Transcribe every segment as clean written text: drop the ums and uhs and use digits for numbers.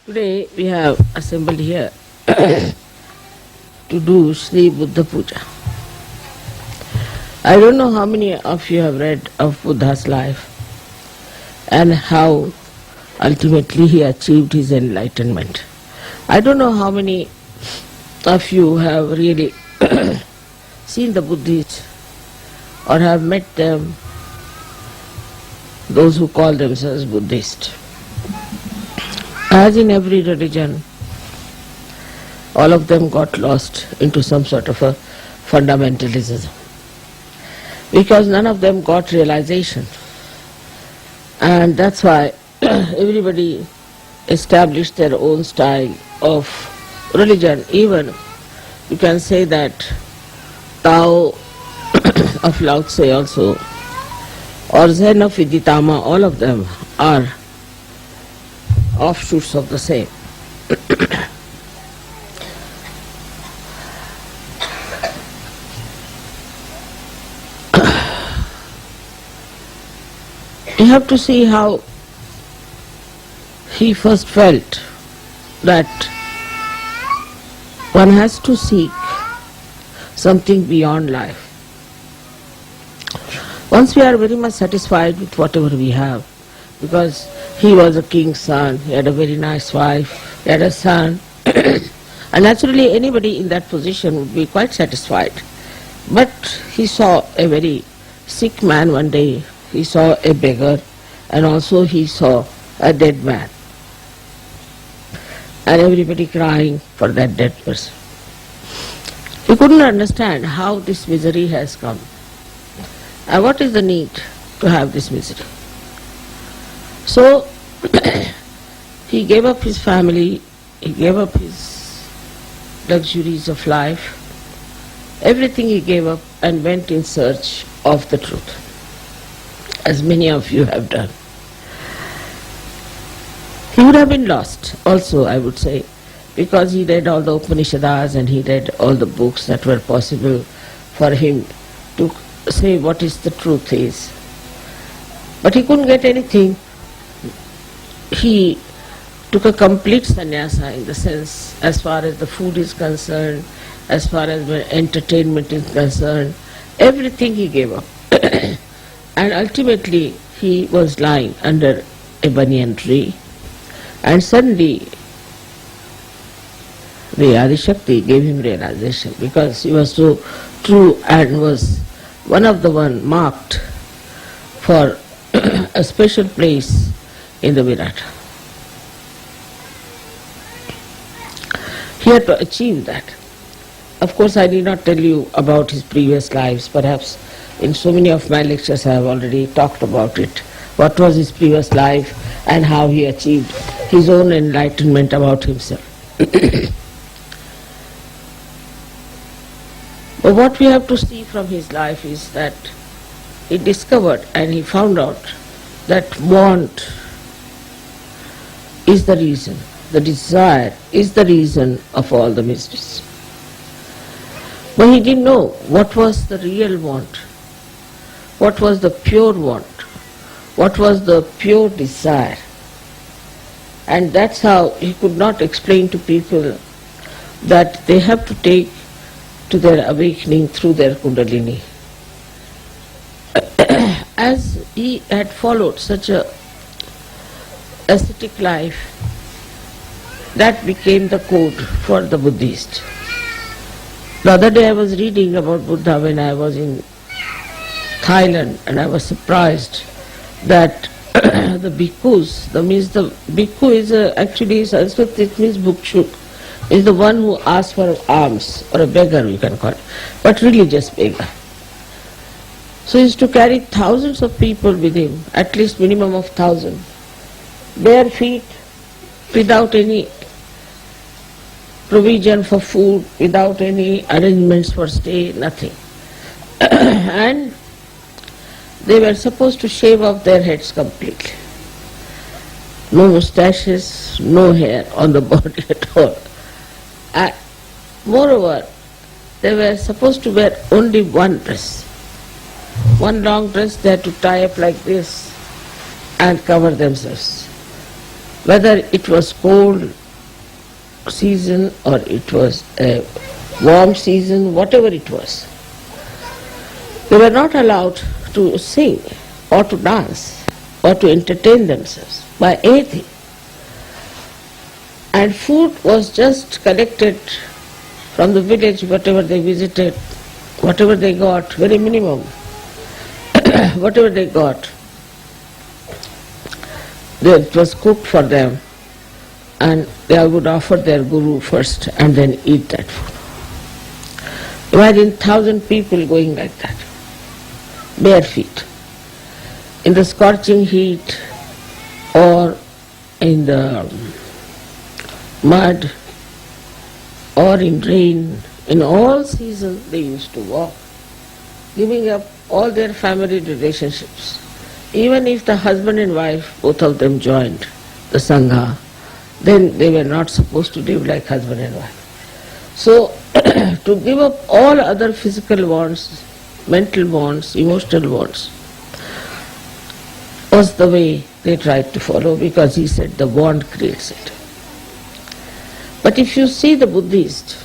Today we have assembled here to do Sri Buddha Puja. I don't know how many of you have read of Buddha's life and how ultimately he achieved his enlightenment. I don't know how many of you have really seen the Buddhists or have met them, those who call themselves Buddhist. As in every religion, all of them got lost into some sort of a fundamentalism, because none of them got realization, and that's why everybody established their own style of religion. Even you can say that Tao of Lao Tse also, or Zen of Viditama, all of them are offshoots of the same. You have to see how he first felt that one has to seek something beyond life. Once we are very much satisfied with whatever we have, because he was a king's son, he had a very nice wife, he had a son, and naturally anybody in that position would be quite satisfied. But he saw a very sick man one day, he saw a beggar, and also he saw a dead man, and everybody crying for that dead person. He couldn't understand how this misery has come, and what is the need to have this misery. So he gave up his family, he gave up his luxuries of life, everything he gave up and went in search of the truth, as many of you have done. He would have been lost also, I would say, because he read all the Upanishads and he read all the books that were possible for him to say what is the truth is. But he couldn't get anything. He took a complete sannyasa, in the sense, as far as the food is concerned, as far as the entertainment is concerned, everything he gave up. And ultimately he was lying under a banyan tree, and suddenly the Adi-Shakti gave him realization, because he was so true and was one of the one marked for a special place in the Virata. He had to achieve that. Of course, I need not tell you about his previous lives. Perhaps in so many of my lectures I have already talked about it. What was his previous life and how he achieved his own enlightenment about himself. But what we have to see from his life is that he discovered and he found out that want is the reason, the desire is the reason of all the miseries. But he didn't know what was the real want, what was the pure want, what was the pure desire. And that's how he could not explain to people that they have to take to their awakening through their Kundalini. As he had followed such a ascetic life, that became the code for the Buddhist. The other day I was reading about Buddha when I was in Thailand, and I was surprised that the bhikkhus, the bhikkhu is actually Sanskrit, it means bhukshuk, is the one who asks for alms, or a beggar we can call it, but religious beggar. So he used to carry thousands of people with him, at least minimum of 1,000, bare feet, without any provision for food, without any arrangements for stay, nothing. And they were supposed to shave off their heads completely. No moustaches, no hair on the body at all. And moreover, they were supposed to wear only one dress. One long dress they had to tie up like this and cover themselves. whether it was cold season or it was a warm season, whatever it was. They were not allowed to sing or to dance or to entertain themselves by anything. And food was just collected from the village, whatever they visited, whatever they got, very minimum, whatever they got, it was cooked for them, and they would offer their guru first and then eat that food. Imagine 1,000 people going like that, bare feet, in the scorching heat or in the mud or in rain. In all seasons they used to walk, giving up all their family relationships. Even if the husband and wife, both of them joined the Sangha, then they were not supposed to live like husband and wife. So to give up all other physical wants, mental wants, emotional wants, was the way they tried to follow, because he said the want creates it. But if you see the Buddhists,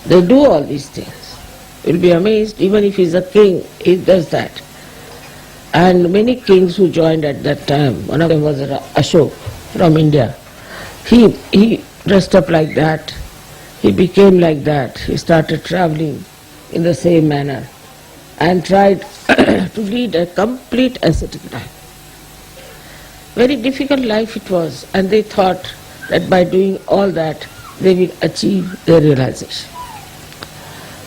they do all these things. You'll be amazed, even if he's a king, he does that. And many kings who joined at that time, one of them was Ashok from India. He dressed up like that, he became like that, he started traveling in the same manner and tried to lead a complete ascetic life. Very difficult life it was, and they thought that by doing all that they will achieve their realization.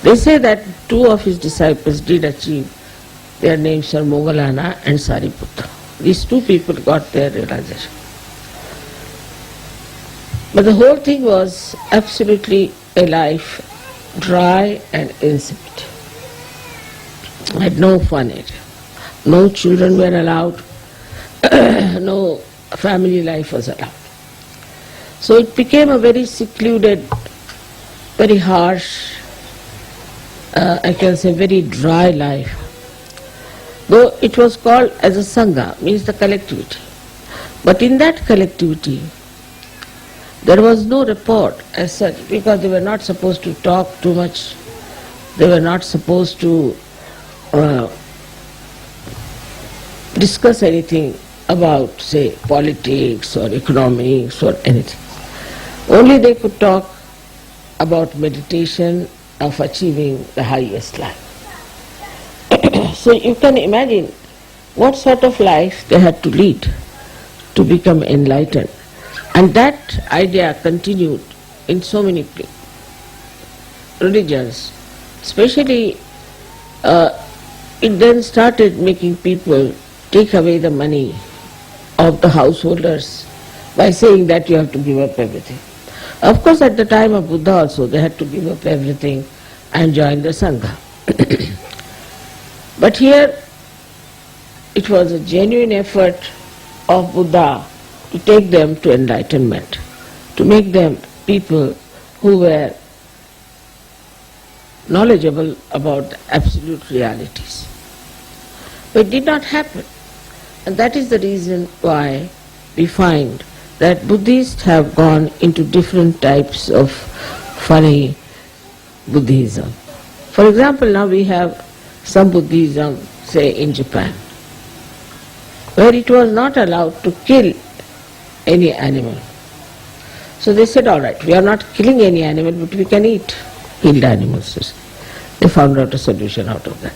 They say that two of his disciples did achieve. Their names are Moggallana and Sariputta. These two people got their realization. But the whole thing was absolutely a life dry and insipid. Had no fun in it. No children were allowed, no family life was allowed. So it became a very secluded, very harsh, I can say very dry life. Though it was called as a Sangha, means the collectivity. But in that collectivity, there was no report as such, because they were not supposed to talk too much. They were not supposed to discuss anything about, say, politics or economics or anything. Only they could talk about meditation of achieving the highest life. So you can imagine what sort of life they had to lead to become enlightened. And that idea continued in so many religions. Especially it then started making people take away the money of the householders by saying that you have to give up everything. Of course, at the time of Buddha also they had to give up everything and join the Sangha. But here it was a genuine effort of Buddha to take them to enlightenment, to make them people who were knowledgeable about the absolute realities. But it did not happen. And that is the reason why we find that Buddhists have gone into different types of funny Buddhism. For example, now we have some Buddhism, say in Japan, where it was not allowed to kill any animal. So they said, all right, we are not killing any animal, but we can eat killed animals. They found out a solution out of that.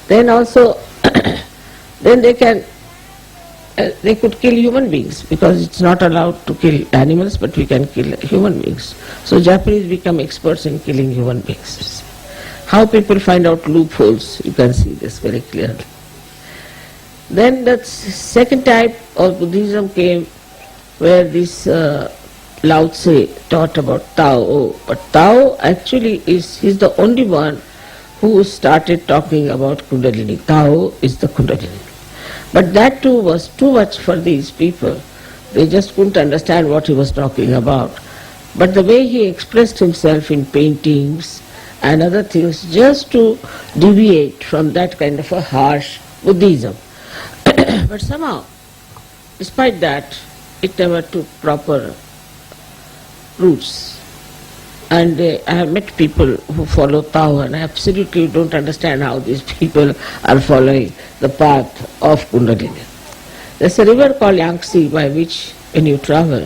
Then also, then they could kill human beings, because it's not allowed to kill animals, but we can kill human beings. So Japanese become experts in killing human beings. How people find out loopholes, you can see this very clearly. Then the second type of Buddhism came, where this Lao Tse taught about Tao. But Tao actually he's the only one who started talking about Kundalini. Tao is the Kundalini. But that too was too much for these people. They just couldn't understand what he was talking about. But the way he expressed himself in paintings and other things, just to deviate from that kind of a harsh Buddhism. But somehow despite that, it never took proper roots. And I have met people who follow Tao and I absolutely don't understand how these people are following the path of Kundalini. There's a river called Yangtze by which when you travel,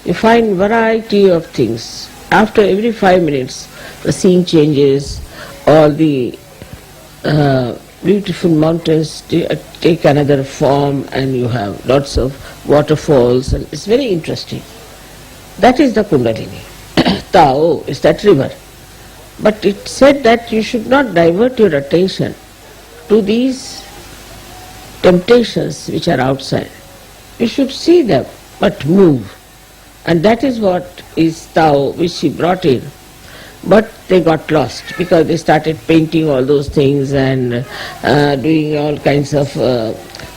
you find variety of things. After every 5 minutes, the scene changes, all the beautiful mountains take another form and you have lots of waterfalls and it's very interesting. That is the Kundalini. Tao is that river. But it said that you should not divert your attention to these temptations which are outside. You should see them but move. And that is what is Tao which she brought in. But they got lost because they started painting all those things and doing all kinds of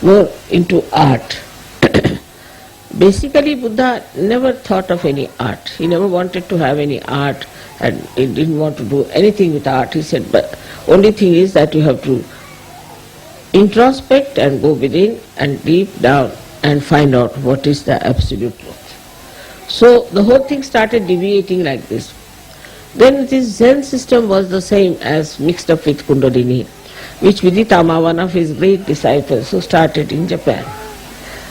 more into art. Basically, Buddha never thought of any art. He never wanted to have any art and he didn't want to do anything with art. He said, but only thing is that you have to introspect and go within and deep down and find out what is the absolute truth. So the whole thing started deviating like this. Then this Zen system was the same as mixed up with Kundalini, which Viditama, one of his great disciples, who started in Japan.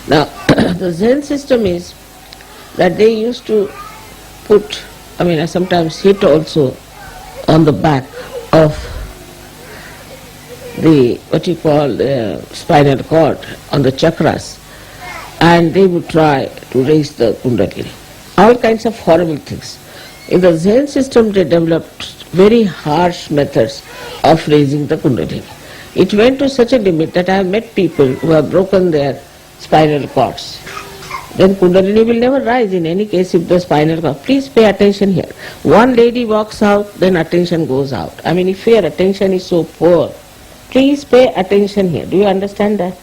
Now, the Zen system is that they used to put, I sometimes hit also on the back of the, what you call the spinal cord, on the chakras, and they would try to raise the Kundalini. All kinds of horrible things. In the Zen system they developed very harsh methods of raising the Kundalini. It went to such a limit that I have met people who have broken their spinal cords. Then Kundalini will never rise in any case if the spinal cord. Please pay attention here. One lady walks out, then attention goes out. If your attention is so poor, please pay attention here. Do you understand that?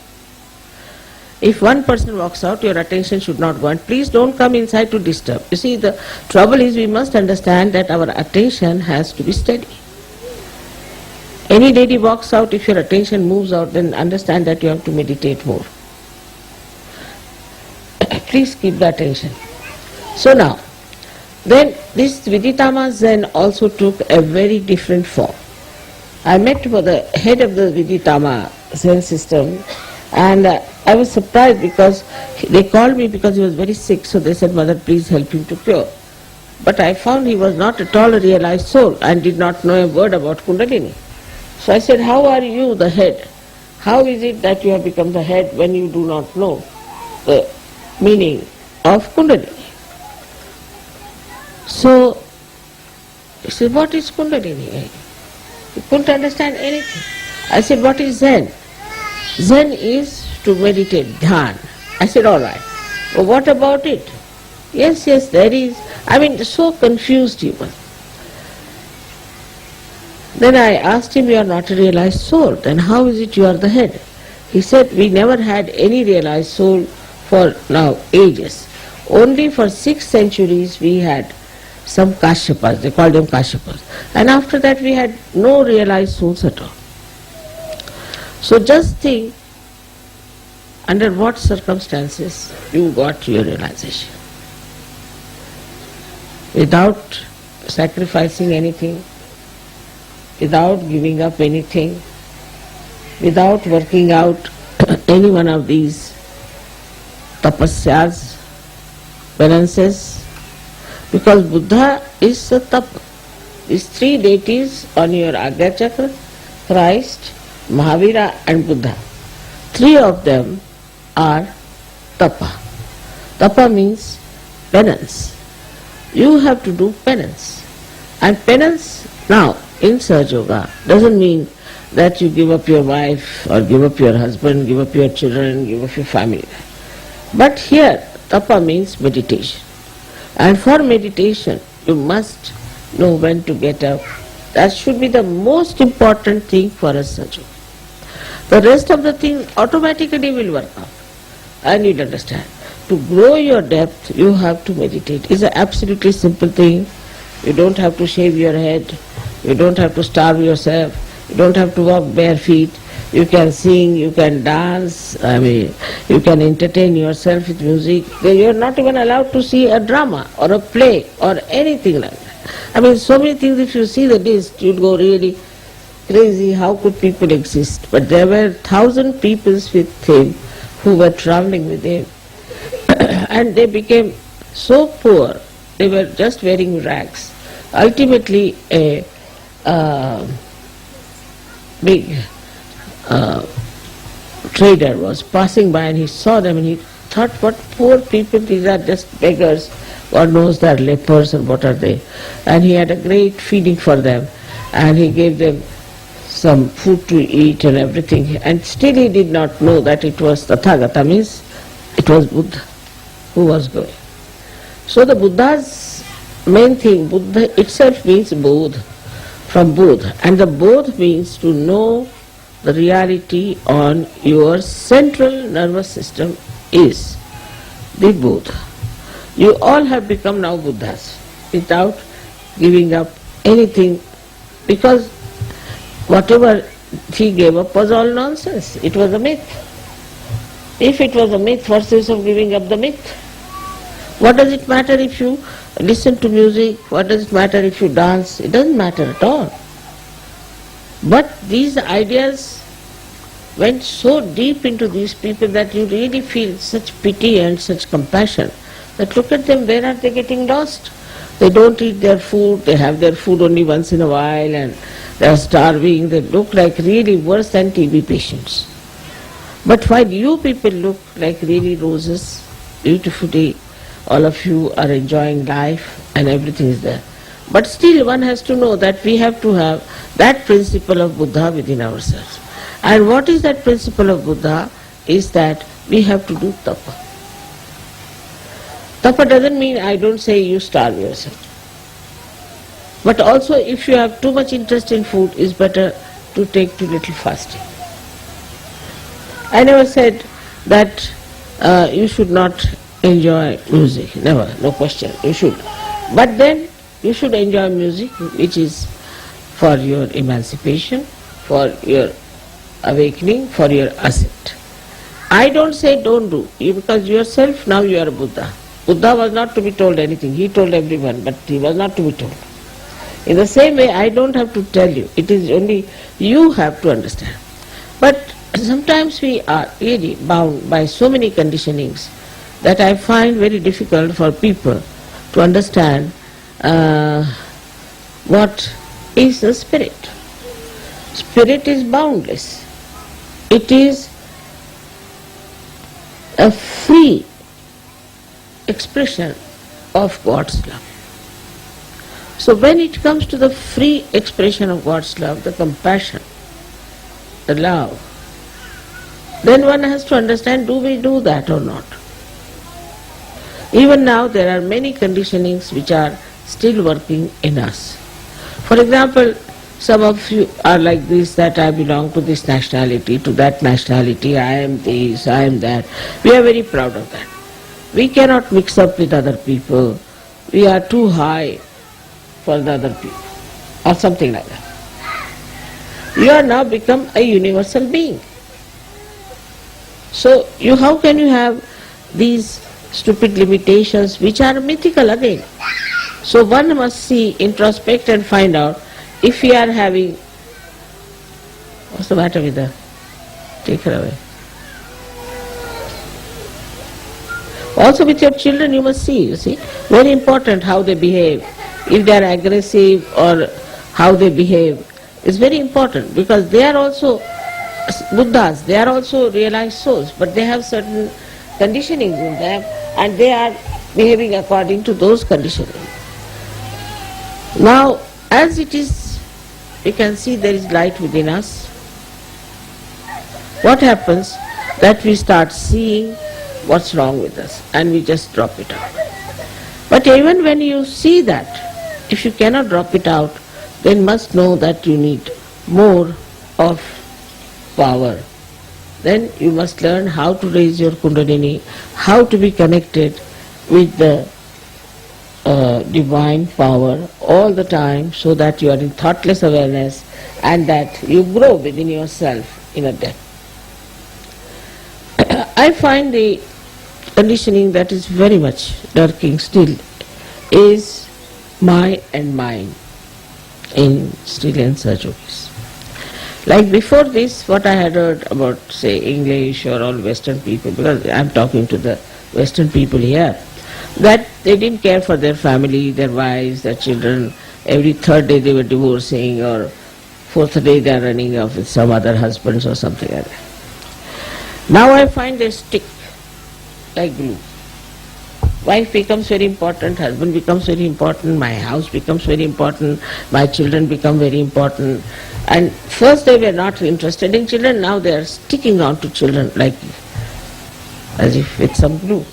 If one person walks out, your attention should not go, and please don't come inside to disturb. You see, the trouble is we must understand that our attention has to be steady. Any lady walks out, if your attention moves out, then understand that you have to meditate more. Please keep the attention. So now, then this Viditama Zen also took a very different form. I met with the head of the Viditama Zen system, and I was surprised because they called me because he was very sick, so they said, Mother, please help him to cure. But I found he was not at all a realized soul and did not know a word about Kundalini. So I said, how are you the head? How is it that you have become the head when you do not know the meaning of Kundalini? So he said, what is Kundalini? He couldn't understand anything. I said, what is Zen? Zen is to meditate, dhyan. I said, all right. Well, what about it? Yes, there is. So confused he was. Then I asked him, you are not a realized soul. Then how is it you are the head? He said, we never had any realized soul for now ages. Only for 6 centuries we had some Kashyapas, they called them Kashyapas. And after that we had no realized souls at all. So just think, under what circumstances you got your realization. Without sacrificing anything, without giving up anything, without working out any one of these tapasyas, penances, because Buddha is a tapa. These 3 deities on your Agya Chakra, Christ, Mahavira and Buddha, 3 of them are tapa. Tapa means penance. You have to do penance. And penance now in Sahaja Yoga doesn't mean that you give up your wife or give up your husband, give up your children, give up your family. But here tapa means meditation. And for meditation you must know when to get up. That should be the most important thing for a Sahaja Yogi. The rest of the things automatically will work out. And you'll understand. To grow your depth, you have to meditate. It's an absolutely simple thing. You don't have to shave your head. You don't have to starve yourself. You don't have to walk bare feet. You can sing, you can dance, you can entertain yourself with music. You are not even allowed to see a drama or a play or anything like that. So many things, if you see the list, you'd go really crazy, how could people exist? But there were 1,000 people with him who were traveling with him. And they became so poor, they were just wearing rags. Ultimately, a big trader was passing by and he saw them and he thought, what poor people, these are just beggars. God knows they are lepers or what are they. And he had a great feeling for them and he gave them some food to eat and everything. And still he did not know that it was Tathagata, means it was Buddha who was going. So the Buddha's main thing, Buddha itself means Bodh, from Bodh. And the Bodh means to know the reality on your central nervous system is the Bodh. You all have become now Buddhas without giving up anything, because whatever he gave up was all nonsense. It was a myth. If it was a myth, what's the use of giving up the myth? What does it matter if you listen to music? What does it matter if you dance? It doesn't matter at all. But these ideas went so deep into these people that you really feel such pity and such compassion that look at them, where are they getting lost? They don't eat their food, they have their food only once in a while and they are starving, they look like really worse than TB patients. But while you people look like really roses, beautifully, all of you are enjoying life and everything is there. But still one has to know that we have to have that principle of Buddha within ourselves. And what is that principle of Buddha is that we have to do tapa. Tapa doesn't mean I don't say you starve yourself. But also if you have too much interest in food, it's better to take too little fasting. I never said that you should not enjoy music, never, no question, you should. But then you should enjoy music which is for your emancipation, for your awakening, for your ascent. I don't say don't do, because yourself now you are a Buddha. Buddha was not to be told anything, he told everyone, but he was not to be told. In the same way, I don't have to tell you, it is only you have to understand. But sometimes we are really bound by so many conditionings that I find very difficult for people to understand what is the spirit. Spirit is boundless. It is a free expression of God's love. So when it comes to the free expression of God's love, the compassion, the love, then one has to understand, do we do that or not? Even now there are many conditionings which are still working in us. For example, some of you are like this, that I belong to this nationality, to that nationality, I am this, I am that. We are very proud of that. We cannot mix up with other people. We are too high for the other people, or something like that. You are now become a universal being. So how can you have these stupid limitations which are mythical again? So one must see, introspect and find out if we are having, what's the matter with the, take her away. Also with your children you must see, very important how they behave. If they are aggressive or how they behave is very important, because they are also Buddhas, they are also realized souls, but they have certain conditionings in them and they are behaving according to those conditionings. Now, as it is, we can see there is light within us. What happens? That we start seeing what's wrong with us and we just drop it out. But even when you see that, if you cannot drop it out, then must know that you need more of power. Then you must learn how to raise your Kundalini, how to be connected with the divine power all the time, so that you are in thoughtless awareness and that you grow within yourself in a den. I find the conditioning that is very much lurking still is my and mine in Sri Lankan Sahaja-yogis. Like before this, what I had heard about, say, English or all Western people, because I am talking to the Western people here, that they didn't care for their family, their wives, their children. Every third day they were divorcing, or fourth day they are running off with some other husbands or something like that. Now I find they stick like glue. Wife becomes very important, husband becomes very important, my house becomes very important, my children become very important. And first they were not interested in children, now they are sticking on to children like as if with some glue.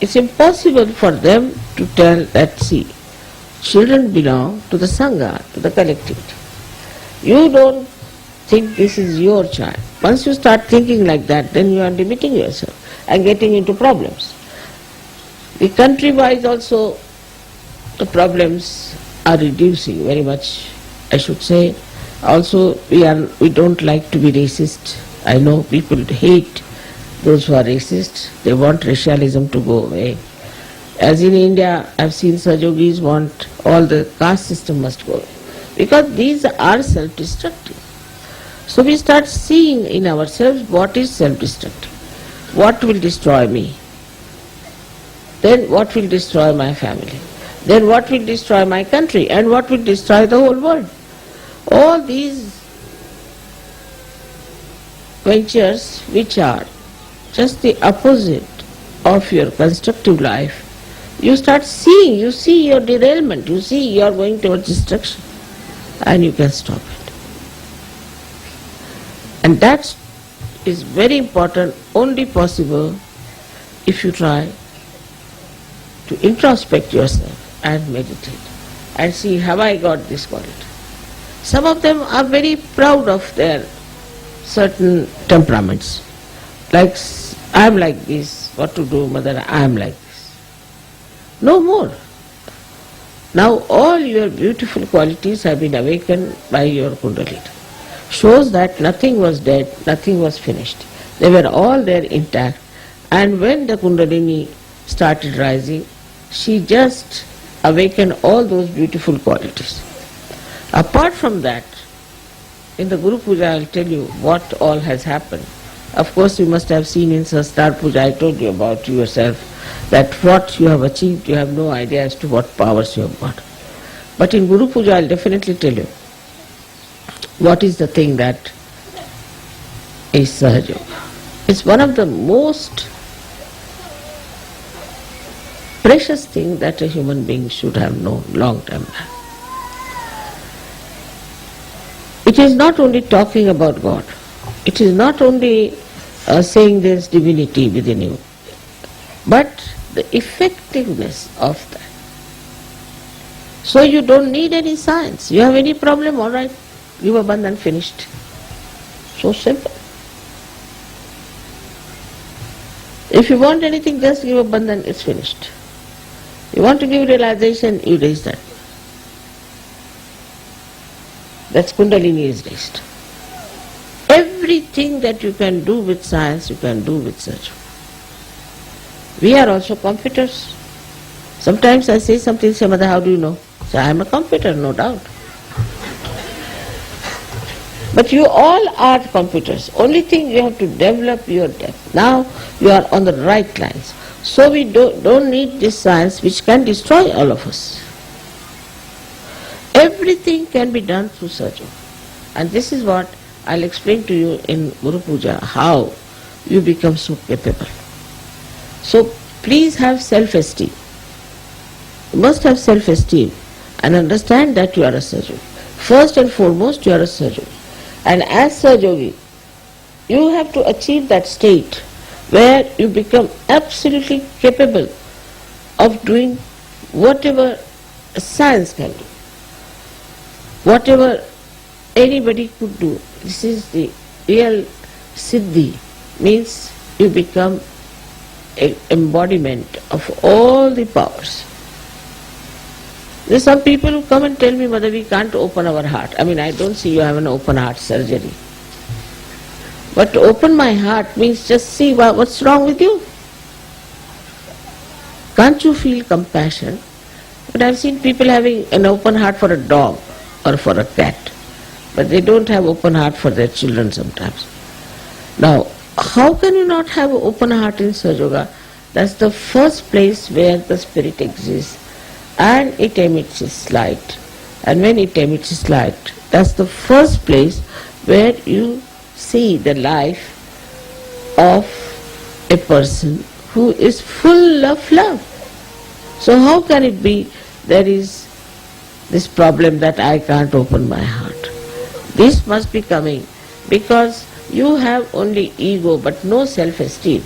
It's impossible for them to tell that, see, children belong to the Sangha, to the collectivity. You don't think this is your child. Once you start thinking like that, then you are limiting yourself and getting into problems. The country-wise also the problems are reducing very much, I should say. Also we don't like to be racist. I know people hate those who are racist. They want racialism to go away. As in India, I've seen Sahaja-yogis want all the caste system must go away. Because these are self-destructive. So we start seeing in ourselves what is self-destructive. What will destroy me? Then what will destroy my family? Then what will destroy my country? And what will destroy the whole world? All these ventures which are just the opposite of your constructive life, you start seeing, you see your derailment, you see you are going towards destruction, and you can stop it. And that is very important, only possible if you try to introspect yourself and meditate and see, have I got this quality? Some of them are very proud of their certain temperaments. Like, I am like this, what to do, mother, I am like this. No more. Now all your beautiful qualities have been awakened by your Kundalini. Shows that nothing was dead, nothing was finished. They were all there intact. And when the Kundalini started rising, she just awakened all those beautiful qualities. Apart from that, in the Guru Puja I will tell you what all has happened. Of course you must have seen in Sastar Puja, I told you about yourself, that what you have achieved, you have no idea as to what powers you have got. But in Guru Puja I will definitely tell you what is the thing that is Sahaja Yoga. It's one of the most precious thing that a human being should have known long time back. It is not only talking about God, it is not only saying there is divinity within you, but the effectiveness of that. So you don't need any science. You have any problem, all right, give a bandhan, finished. So simple. If you want anything, just give a bandhan, it's finished. You want to give realization, you raise that. That's Kundalini is raised. Everything that you can do with science, you can do with Sahaja. We are also computers. Sometimes I say something, say, Mother, how do you know? Say, I am a computer, no doubt. But you all are computers. Only thing you have to develop your depth. Now you are on the right lines. So we don't need this science which can destroy all of us. Everything can be done through Sahaja. And this is what I'll explain to you in Guru Puja, how you become so capable. So please have self-esteem. You must have self-esteem and understand that you are a Sahaja. First and foremost, you are a Sahaja. And as Sahaja, you have to achieve that state where you become absolutely capable of doing whatever science can do, whatever anybody could do. This is the real Siddhi, means you become an embodiment of all the powers. There are some people who come and tell me, Mother, we can't open our heart. I mean, I don't see you have an open heart surgery. But to open my heart means just see what's wrong with you. Can't you feel compassion? But I've seen people having an open heart for a dog or for a cat, but they don't have open heart for their children sometimes. Now, how can you not have an open heart in Sahaja Yoga? That's the first place where the spirit exists, and it emits its light. And when it emits its light, that's the first place where you see the life of a person who is full of love. So how can it be there is this problem that I can't open my heart? This must be coming because you have only ego but no self-esteem.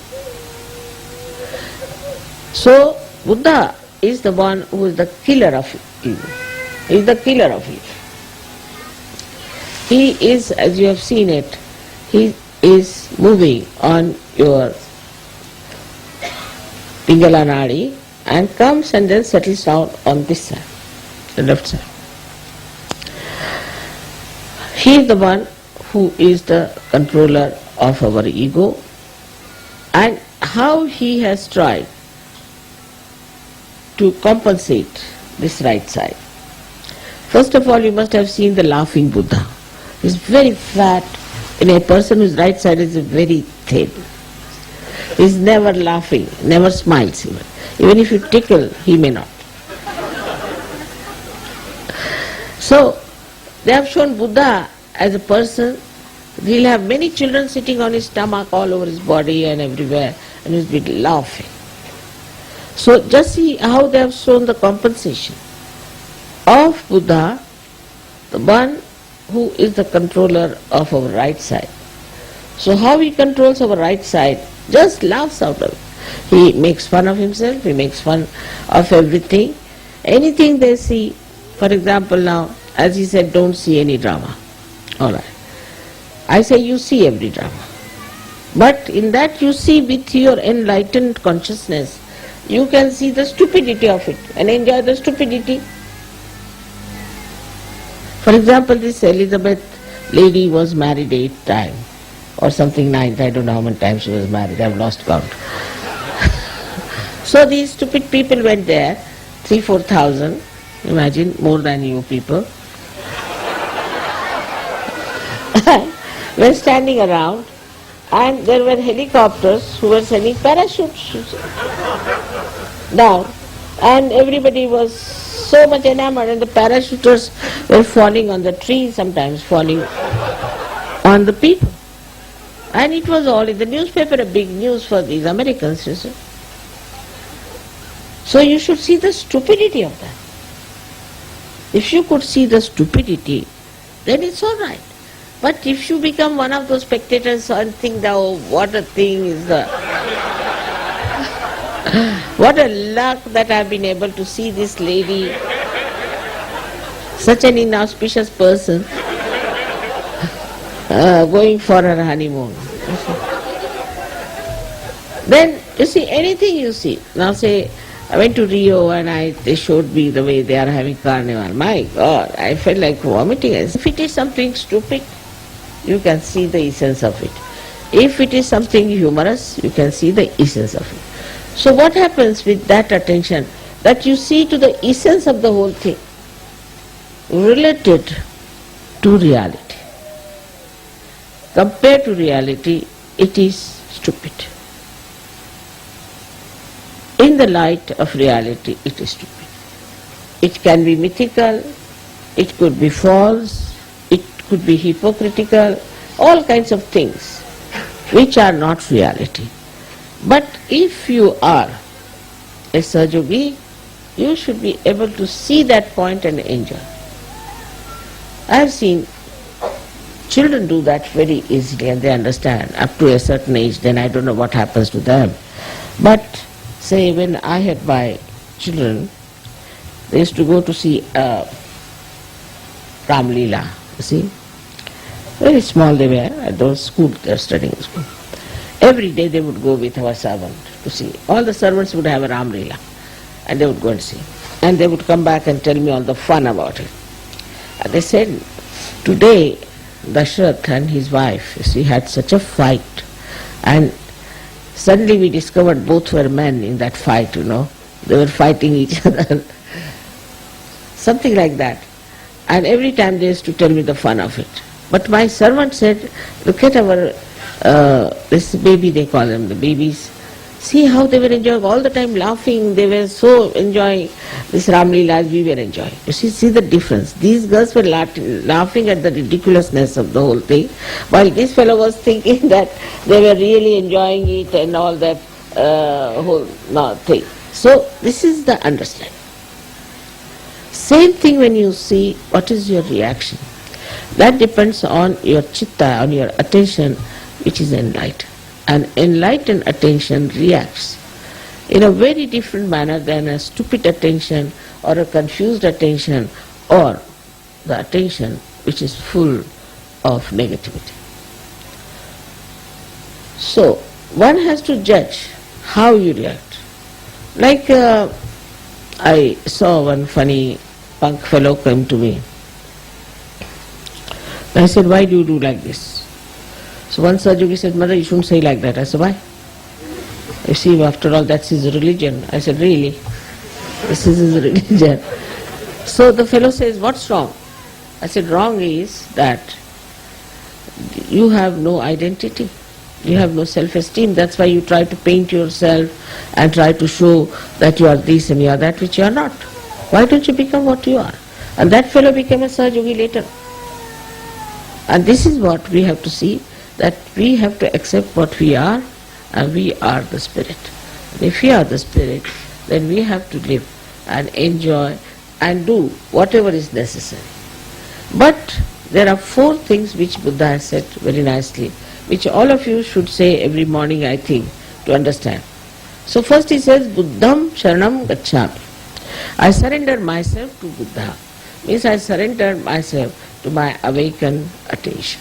So Buddha is the one who is the killer of ego. He is the killer of ego. He is, as you have seen it, he is moving on your Pingala Nadi and comes and then settles down on this side, the left side. He is the one who is the controller of our ego, and how he has tried to compensate this right side. First of all, you must have seen the laughing Buddha. He is very fat, and a person whose right side is very thin. He is never laughing, never smiles even. Even if you tickle, he may not. So, they have shown Buddha as a person. He'll have many children sitting on his stomach all over his body and everywhere, and he'll be laughing. So just see how they have shown the compensation of Buddha, the one who is the controller of our right side. So how he controls our right side, just laughs out of it. He makes fun of himself, he makes fun of everything. Anything they see, for example now, as he said, don't see any drama. Alright. I say you see every drama. But in that you see with your enlightened consciousness, you can see the stupidity of it and enjoy the stupidity. For example, this Elizabeth lady was married 8 times or something, 9th, I don't know how many times she was married, I've lost count. So these stupid people went there, 3,000-4,000, imagine, more than you people, were standing around, and there were helicopters who were sending parachutes down, and everybody was so much enamored, and the parachuters were falling on the trees, sometimes falling on the people. And it was all in the newspaper, a big news for these Americans, you see. So you should see the stupidity of that. If you could see the stupidity, then it's all right. But if you become one of those spectators and think that, oh, what a thing is the... what a luck that I've been able to see this lady, such an inauspicious person, going for her honeymoon. Then, you see, anything you see. Now say, I went to Rio and they showed me the way they are having carnival. My God, I felt like vomiting. If it is something stupid, you can see the essence of it. If it is something humorous, you can see the essence of it. So what happens with that attention? That you see to the essence of the whole thing, related to reality. Compared to reality, it is stupid. In the light of reality, it is stupid. It can be mythical, it could be false, it could be hypocritical, all kinds of things which are not reality. But if you are a Sahaja Yogi, you should be able to see that point and enjoy. I have seen children do that very easily and they understand. Up to a certain age, then I don't know what happens to them. But say when I had my children, they used to go to see Ram Leela, you see. Very small they were, at those school, they were studying in school. Every day they would go with our servant to see. All the servants would have a Ram Leela and they would go and see. And they would come back and tell me all the fun about it. And they said, today Dashrath and his wife, she had such a fight, and suddenly we discovered both were men in that fight, They were fighting each other. Something like that. And every time they used to tell me the fun of it. But my servant said, look at our, this baby, they call them, the babies. See how they were enjoying, all the time laughing, they were so enjoying this Ramlila as we were enjoying. You see the difference. These girls were laughing at the ridiculousness of the whole thing, while this fellow was thinking that they were really enjoying it and all that whole thing. So this is the understanding. Same thing when you see what is your reaction. That depends on your chitta, on your attention, which is enlightened. And enlightened attention reacts in a very different manner than a stupid attention or a confused attention or the attention which is full of negativity. So, one has to judge how you react. Like I saw one funny punk fellow come to me. I said, why do you do like this? So one Sahajogi said, Mother, you shouldn't say like that. I said, why? You see, after all, that's his religion. I said, really? This is his religion. So the fellow says, what's wrong? I said, wrong is that you have no identity. You have no self-esteem. That's why you try to paint yourself and try to show that you are this and you are that, which you are not. Why don't you become what you are? And that fellow became a Sahajogi later. And this is what we have to see, that we have to accept what we are, and we are the spirit. And if we are the spirit, then we have to live and enjoy and do whatever is necessary. But there are 4 things which Buddha has said very nicely, which all of you should say every morning, I think, to understand. So first he says, Buddham Sharanam Gacchami. I surrender myself to Buddha. Means I surrender myself to my awakened attention,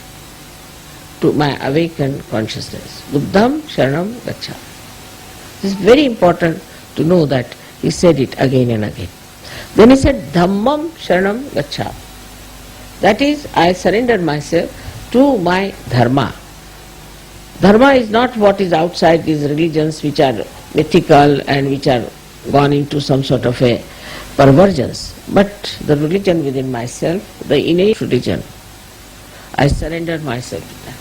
to my awakened consciousness. Buddham Sharanam Gacchami. It is very important to know that he said it again and again. Then he said, Dhammam Sharanam Gacchami. That is, I surrender myself to my dharma. Dharma is not what is outside these religions which are mythical and which are gone into some sort of a perversions, but the religion within myself, the innate religion. I surrender myself to that,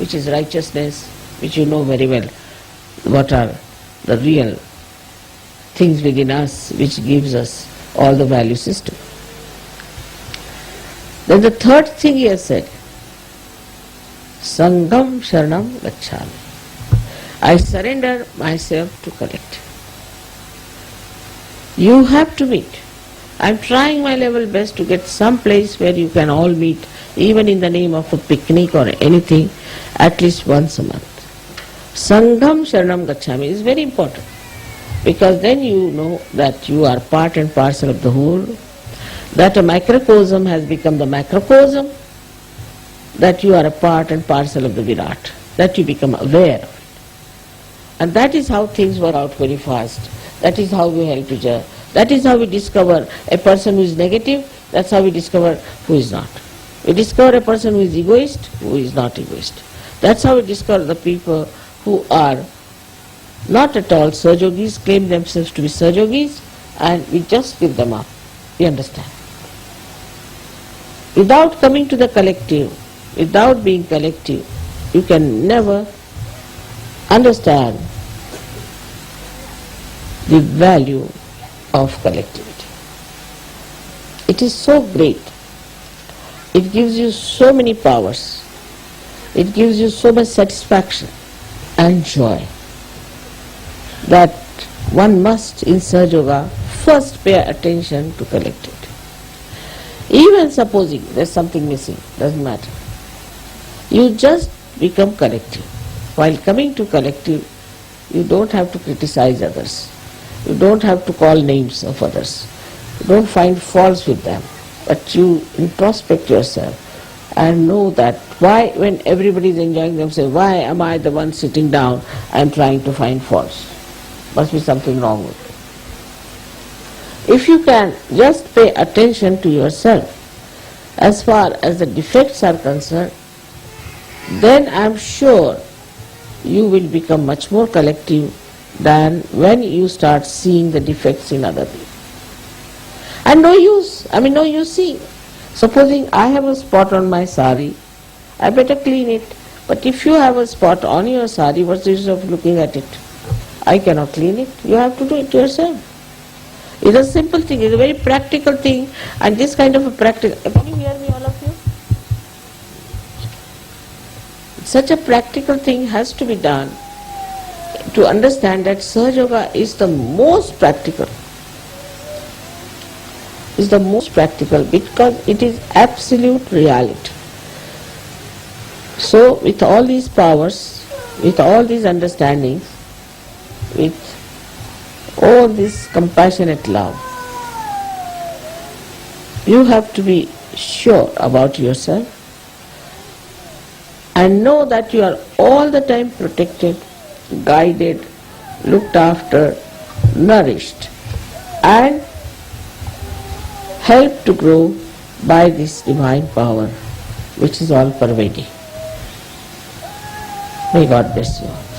which is righteousness, which you know very well, what are the real things within us which gives us all the value system. Then the third thing he has said, Sangham Sharanam Gacchami. I surrender myself to collective. You have to meet. I am trying my level best to get some place where you can all meet, even in the name of a picnic or anything, at least once a month. Sangham Sharanam Gacchami is very important, because then you know that you are part and parcel of the whole, that a microcosm has become the macrocosm, that you are a part and parcel of the Virat, that you become aware of it. And that is how things work out very fast. That is how we help each other. That is how we discover a person who is negative, that's how we discover who is not. We discover a person who is egoist, who is not egoist. That's how we discover the people who are not at all Sahajogis, claim themselves to be Sahajogis, and we just give them up. We understand. Without coming to the collective, without being collective, you can never understand the value of collectivity. It is so great. It gives you so many powers. It gives you so much satisfaction and joy that one must in Sahaja Yoga first pay attention to collectivity. Even supposing there's something missing, doesn't matter. You just become collective. While coming to collective, you don't have to criticize others. You don't have to call names of others. You don't find faults with them. But you introspect yourself and know that why, when everybody is enjoying themselves, why am I the one sitting down and trying to find faults? Must be something wrong with me. If you can just pay attention to yourself as far as the defects are concerned, then I am sure you will become much more collective than when you start seeing the defects in other people. And no use seeing. Supposing I have a spot on my sari, I better clean it. But if you have a spot on your sari, what's the use of looking at it? I cannot clean it. You have to do it yourself. It's a simple thing. It's a very practical thing. And this kind of a practical... Can you hear me, all of you? Such a practical thing has to be done to understand that Sahaja Yoga is the most practical. Is the most practical because it is absolute reality. So with all these powers, with all these understandings, with all this compassionate love, you have to be sure about yourself and know that you are all the time protected, guided, looked after, nourished and helped to grow by this divine power which is all pervading. May God bless you all.